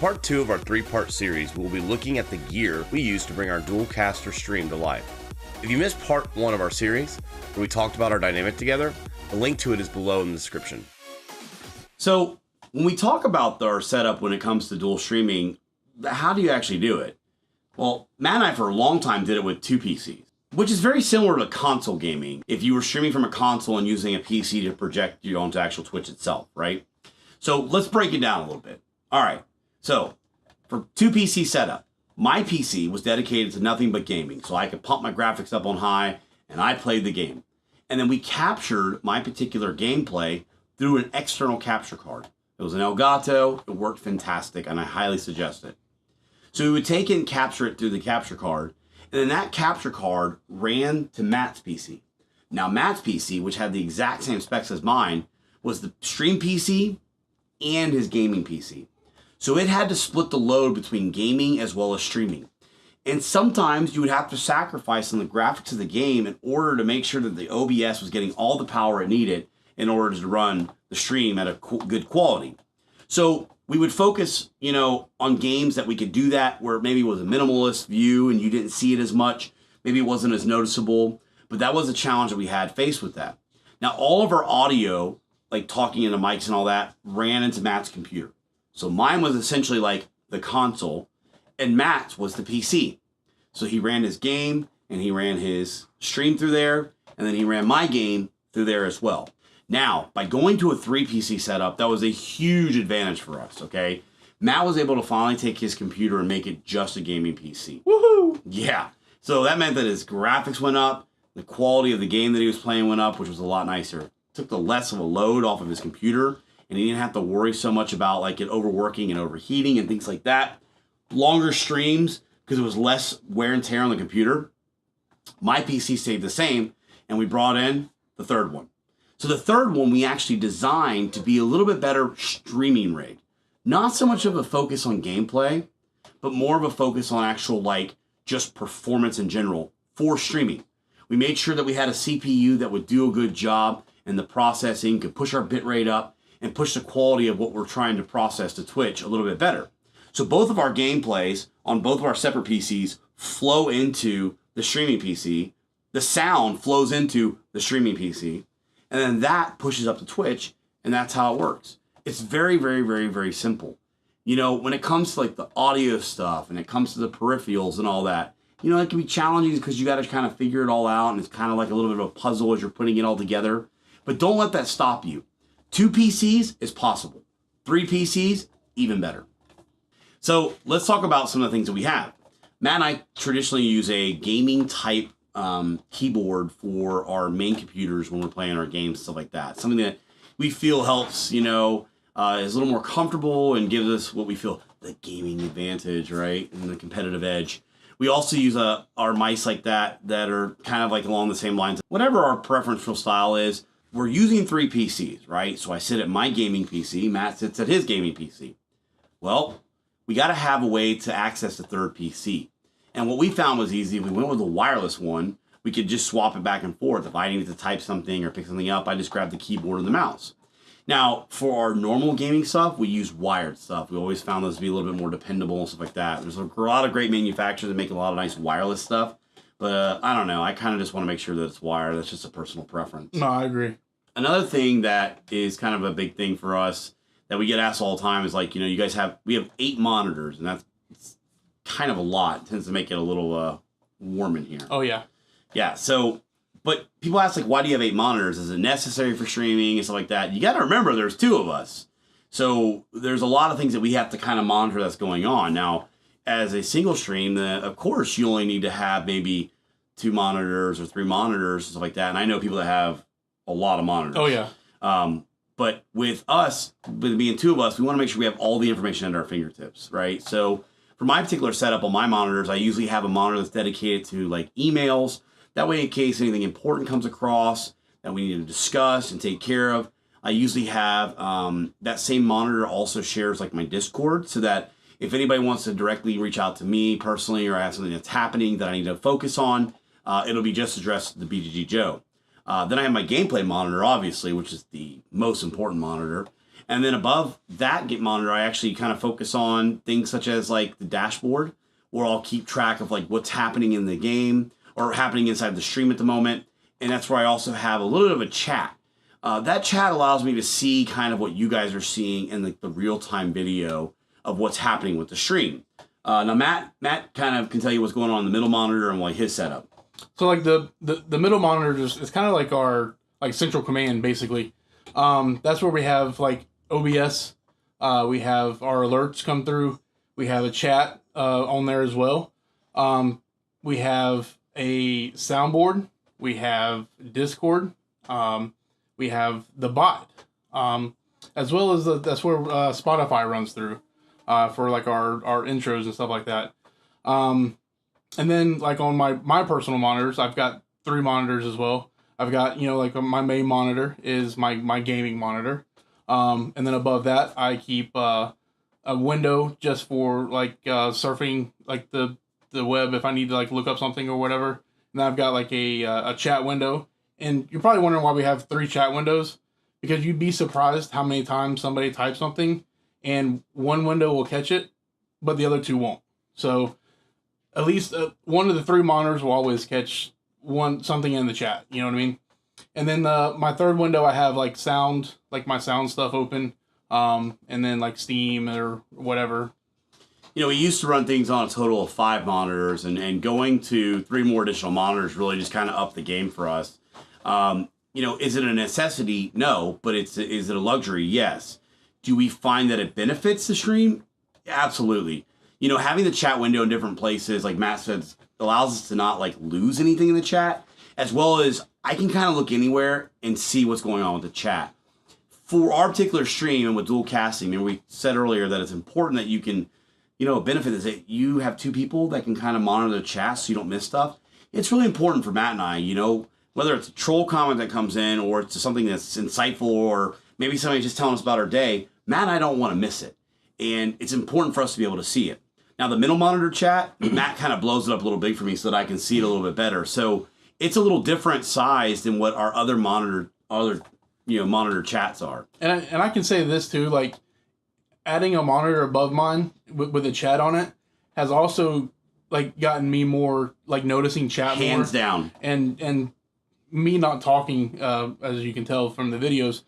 part 2 of our 3-part series, we'll be looking at the gear we use to bring our dual caster stream to life. If you missed part 1 of our series, where we talked about our dynamic together, the link to it is below in the description. So when we talk about our setup when it comes to dual streaming, how do you actually do it? Well, Matt and I for a long time did it with 2 PCs, which is very similar to console gaming. If you were streaming from a console and using a PC to project you onto actual Twitch itself, right? So let's break it down a little bit. All right, so for 2 PC setup, my PC was dedicated to nothing but gaming, so I could pump my graphics up on high and I played the game. And then we captured my particular gameplay through an external capture card. It was an Elgato, it worked fantastic, and I highly suggest it. So we would take and capture it through the capture card, and then that capture card ran to Matt's PC. Now Matt's PC, which had the exact same specs as mine, was the stream PC and his gaming PC. So it had to split the load between gaming as well as streaming. And sometimes you would have to sacrifice on the graphics of the game in order to make sure that the OBS was getting all the power it needed in order to run the stream at a good quality. So we would focus, on games that we could do that where maybe it was a minimalist view and you didn't see it as much. Maybe it wasn't as noticeable, but that was a challenge that we had faced with that. Now, all of our audio, like talking into mics and all that, ran into Matt's computer. So mine was essentially like the console, and Matt's was the PC. So he ran his game, and he ran his stream through there, and then he ran my game through there as well. Now, by going to a 3 PC setup, that was a huge advantage for us, okay? Matt was able to finally take his computer and make it just a gaming PC. Woohoo! Yeah. So that meant that his graphics went up, the quality of the game that he was playing went up, which was a lot nicer. Took the less of a load off of his computer, and he didn't have to worry so much about like it overworking and overheating and things like that. Longer streams, because it was less wear and tear on the computer. My PC stayed the same, and we brought in the 3rd one. So the 3rd one we actually designed to be a little bit better streaming rig. Not so much of a focus on gameplay, but more of a focus on actual just performance in general for streaming. We made sure that we had a CPU that would do a good job in the processing, could push our bitrate up, and push the quality of what we're trying to process to Twitch a little bit better. So both of our gameplays on both of our separate PCs flow into the streaming PC. The sound flows into the streaming PC. And then that pushes up to Twitch, and that's how it works. It's very, very, very, very simple. When it comes to the audio stuff and it comes to the peripherals and all that, it can be challenging because you got to kind of figure it all out, and it's kind of like a little bit of a puzzle as you're putting it all together. But don't let that stop you. 2 PCs is possible. 3 PCs, even better. So let's talk about some of the things that we have. Matt and I traditionally use a gaming type keyboard for our main computers when we're playing our games, stuff like that. Something that we feel helps, is a little more comfortable and gives us what we feel the gaming advantage, right? And the competitive edge. We also use our mice like that are kind of along the same lines. Whatever our preferential style is, we're using 3 PCs, right? So I sit at my gaming PC, Matt sits at his gaming PC. Well, we got to have a way to access the 3rd PC. And what we found was easy. If we went with a wireless one, we could just swap it back and forth. If I needed to type something or pick something up, I just grabbed the keyboard and the mouse. Now, for our normal gaming stuff, we use wired stuff. We always found those to be a little bit more dependable and stuff like that. There's a lot of great manufacturers that make a lot of nice wireless stuff. But I don't know. I kind of just want to make sure that it's wired. That's just a personal preference. No, I agree. Another thing that is kind of a big thing for us that we get asked all the time is we have 8 monitors, and that's kind of a lot. It tends to make it a little warm in here. Oh, yeah. Yeah, so, but people ask, why do you have 8 monitors? Is it necessary for streaming and stuff like that? You got to remember there's 2 of us. So there's a lot of things that we have to kind of monitor that's going on. Now, as a single stream, of course, you only need to have maybe 2 monitors or 3 monitors and stuff like that. And I know people that have a lot of monitors. Oh, yeah. But with us, with being 2 of us, we want to make sure we have all the information at our fingertips, right? So for my particular setup on my monitors, I usually have a monitor that's dedicated to emails. That way, in case anything important comes across that we need to discuss and take care of, I usually have that same monitor also shares my Discord, so that if anybody wants to directly reach out to me personally, or I have something that's happening that I need to focus on, it'll be just addressed to the BGG Joe. Then I have my gameplay monitor, obviously, which is the most important monitor. And then above that monitor, I actually kind of focus on things such as like the dashboard, where I'll keep track of like what's happening in the game or happening inside the stream at the moment. And that's where I also have a little bit of a chat. That chat allows me to see kind of what you guys are seeing in the real-time video of what's happening with the stream. Now Matt kind of can tell you what's going on in the middle monitor and like his setup. So like the middle monitor is kind of like our like central command basically. That's where we have like OBS. We have our alerts come through. We have a chat on there as well. We have a soundboard. We have Discord. We have the bot, as well as that's where Spotify runs through for like our intros and stuff like that. And then like on my personal monitors, I've got 3 monitors as well. I've got, like my main monitor is my gaming monitor. And then above that, I keep a window just for like surfing like the web if I need to like look up something or whatever. And then I've got like a chat window. And you're probably wondering why we have 3 chat windows, because you'd be surprised how many times somebody types something and one window will catch it, but the other 2 won't. So at least one of the 3 monitors will always catch something in the chat. You know what I mean? And then my 3rd window, I have like sound, like my sound stuff open, and then like Steam or whatever. We used to run things on a total of 5 monitors, and going to 3 more additional monitors really just kind of upped the game for us. Is it a necessity? No, but is it a luxury? Yes. Do we find that it benefits the stream? Absolutely. Having the chat window in different places, like Matt said, allows us to not like lose anything in the chat, as well as I can kind of look anywhere and see what's going on with the chat. For our particular stream and with dual casting, we said earlier that it's important that you can, a benefit is that you have 2 people that can kind of monitor the chat so you don't miss stuff. It's really important for Matt and I, whether it's a troll comment that comes in or it's something that's insightful or maybe somebody's just telling us about our day, Matt and I don't want to miss it. And it's important for us to be able to see it. Now, the middle monitor chat, Matt kind of blows it up a little big for me so that I can see it a little bit better. So it's a little different size than what our other monitor chats are. And I can say this too, like adding a monitor above mine with a chat on it has also like gotten me more like noticing chat more. Hands down. And me not talking, as you can tell from the videos,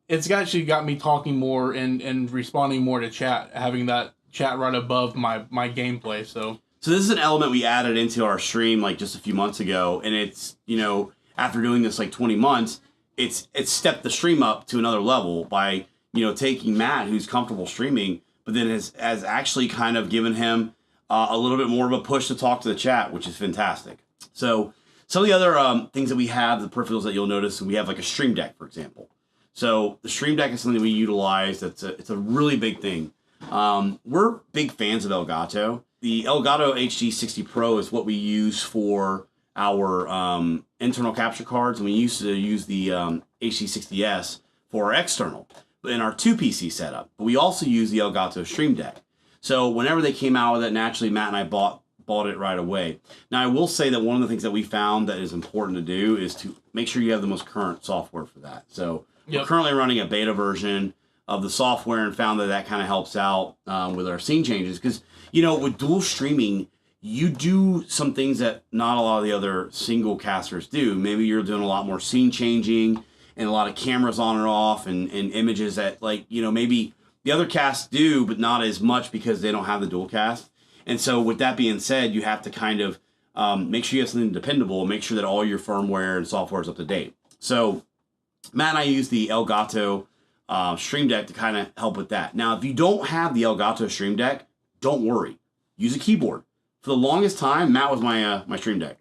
it's actually got me talking more and responding more to chat, having that chat right above my gameplay. So this is an element we added into our stream like just a few months ago, and it's, after doing this like 20 months, it's stepped the stream up to another level by, taking Matt, who's comfortable streaming, but then has actually kind of given him a little bit more of a push to talk to the chat, which is fantastic. So some of the other things that we have, the peripherals that you'll notice, we have like a stream deck, for example. So the stream deck is something we utilize. It's a really big thing. We're big fans of Elgato. The Elgato HD60 Pro is what we use for our internal capture cards, and we used to use the HD60S for our external in our 2 PC setup. But we also use the Elgato Stream Deck. So whenever they came out with it, naturally Matt and I bought it right away. Now I will say that one of the things that we found that is important to do is to make sure you have the most current software for that. So we're currently running a beta version of the software and found that kind of helps out with our scene changes. Because, with dual streaming, you do some things that not a lot of the other single casters do. Maybe you're doing a lot more scene changing and a lot of cameras on and off and images that maybe the other casts do, but not as much because they don't have the dual cast. And so with that being said, you have to kind of make sure you have something dependable and make sure that all your firmware and software is up to date. So Matt and I use the Elgato Stream Deck to kind of help with that. Now, if you don't have the Elgato Stream Deck, don't worry. Use a keyboard. For the longest time, Matt was my Stream Deck.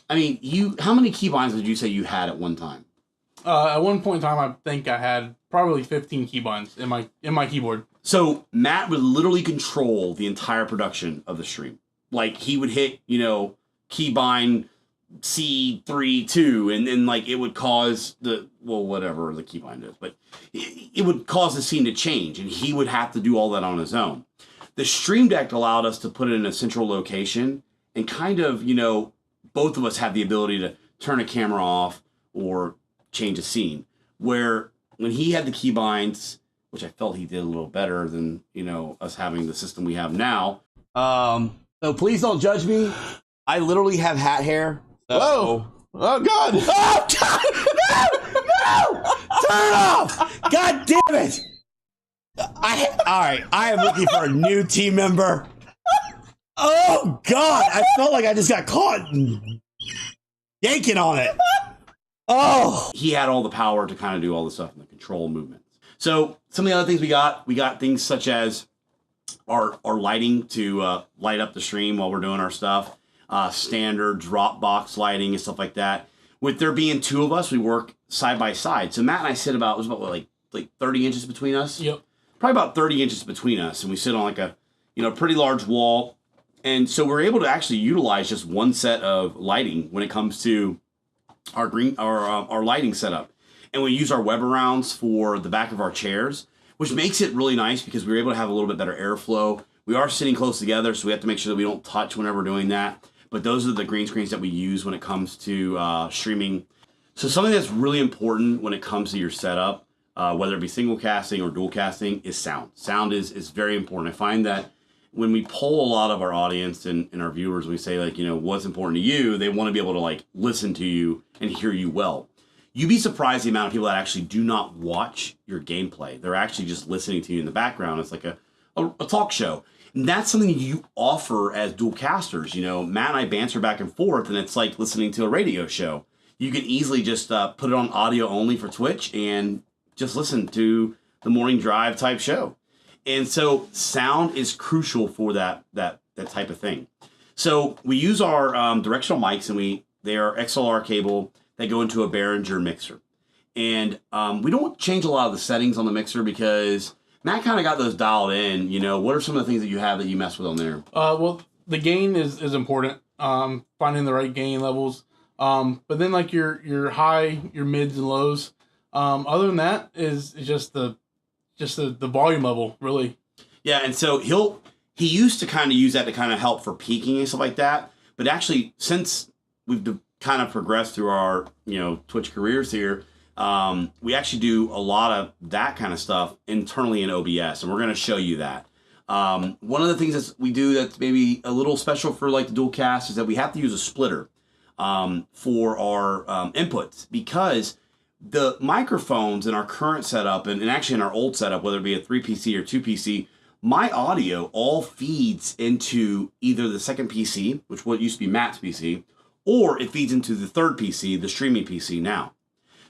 I mean, how many keybinds would you say you had at one time? At one point in time, I think I had probably 15 keybinds in my keyboard. So Matt would literally control the entire production of the stream. Like he would hit, keybind C3-2, and then like it would cause whatever the keybind is, but it would cause the scene to change, and he would have to do all that on his own. The Stream Deck allowed us to put it in a central location and kind of, both of us have the ability to turn a camera off or change a scene. Where when he had the keybinds, which I felt he did a little better than, you know, us having the system we have now. So please don't judge me. I literally have hat hair. So... Whoa! Oh God! Oh God! No! Turn it off! God damn it! All right. I am looking for a new team member. Oh God! I felt like I just got caught yanking on it. Oh! He had all the power to kind of do all the stuff in the control movements. So some of the other things we got things such as our lighting to light up the stream while we're doing our stuff. Standard drop box lighting and stuff like that. With there being two of us, we work side by side. So Matt and I sit about, it was about what, like 30 inches between us? Yep. Probably about 30 inches between us. And we sit on like a, you know, pretty large wall. And so we're able to actually utilize just one set of lighting when it comes to our lighting setup. And we use our web arounds for the back of our chairs, which makes it really nice because we're able to have a little bit better airflow. We are sitting close together, so we have to make sure that we don't touch whenever we're doing that. But those are the green screens that we use when it comes to streaming. So something that's really important when it comes to your setup, whether it be single casting or dual casting, is sound. Sound is very important. I find that when we poll a lot of our audience and our viewers, we say, like, you know, what's important to you, they want to be able to, like, listen to you and hear you well. You'd be surprised the amount of people that actually do not watch your gameplay. They're actually just listening to you in the background. It's like a talk show. And that's something you offer as dual casters. You know, Matt and I banter back and forth, and it's like listening to a radio show. You can easily just put it on audio only for Twitch and just listen to the morning drive type show. And so sound is crucial for that type of thing. So we use our directional mics, and they are XLR cable that go into a Behringer mixer. And we don't change a lot of the settings on the mixer because Matt kind of got those dialed in. You know, what are some of the things that you have that you mess with on there? Well, the gain is important. Finding the right gain levels. But then like your high, your mids and lows. Other than that is just the volume level, really. Yeah, and so he used to kind of use that to kind of help for peaking and stuff like that. But actually, since we've kind of progressed through our, you know, Twitch careers here, we actually do a lot of that kind of stuff internally in OBS, and we're going to show you that. One of the things that we do that's maybe a little special for like the dual cast is that we have to use a splitter for our inputs, because the microphones in our current setup and actually in our old setup, whether it be a 3PC or 2PC, my audio all feeds into either the second PC, which what used to be Matt's PC, or it feeds into the third PC, the streaming PC now.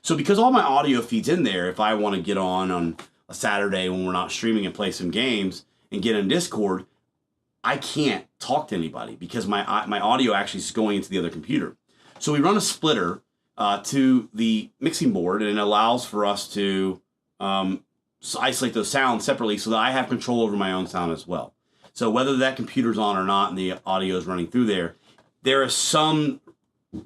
So because all my audio feeds in there, if I want to get on a Saturday when we're not streaming and play some games and get in Discord, I can't talk to anybody because my audio actually is going into the other computer. So we run a splitter to the mixing board, and it allows for us to isolate those sounds separately so that I have control over my own sound as well. So whether that computer's on or not and the audio is running through there is some,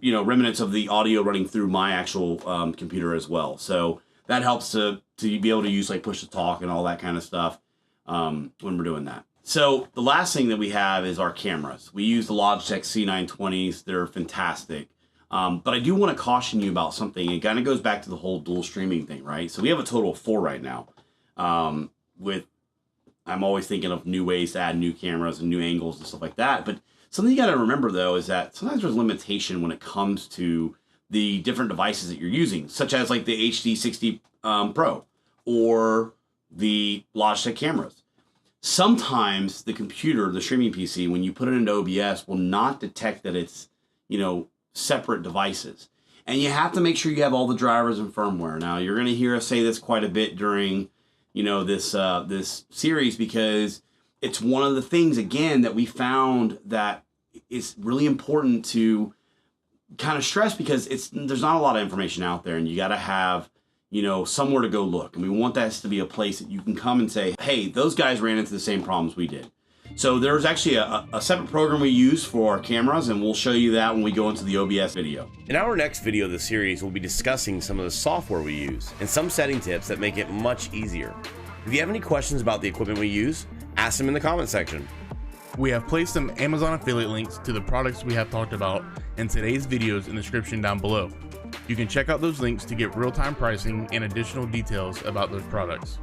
you know, remnants of the audio running through my actual computer as well. So that helps to be able to use like push to talk and all that kind of stuff when we're doing that. So the last thing that we have is our cameras. We use the Logitech C920s. They're fantastic. But I do want to caution you about something. It kind of goes back to the whole dual streaming thing, right? So we have a total of 4 right now. I'm always thinking of new ways to add new cameras and new angles and stuff like that. But something you got to remember, though, is that sometimes there's limitation when it comes to the different devices that you're using, such as like the HD60 Pro or the Logitech cameras. Sometimes the computer, the streaming PC, when you put it into OBS, will not detect that it's, you know, separate devices. And you have to make sure you have all the drivers and firmware. Now, you're going to hear us say this quite a bit during, you know, this series, because it's one of the things, again, that we found that is really important to kind of stress, because there's not a lot of information out there, and you got to have, you know, somewhere to go look. And we want that to be a place that you can come and say, hey, those guys ran into the same problems we did. So there's actually a separate program we use for our cameras, and we'll show you that when we go into the OBS video. In our next video of the series, we'll be discussing some of the software we use and some setting tips that make it much easier. If you have any questions about the equipment we use, ask them in the comment section. We have placed some Amazon affiliate links to the products we have talked about in today's videos in the description down below. You can check out those links to get real-time pricing and additional details about those products.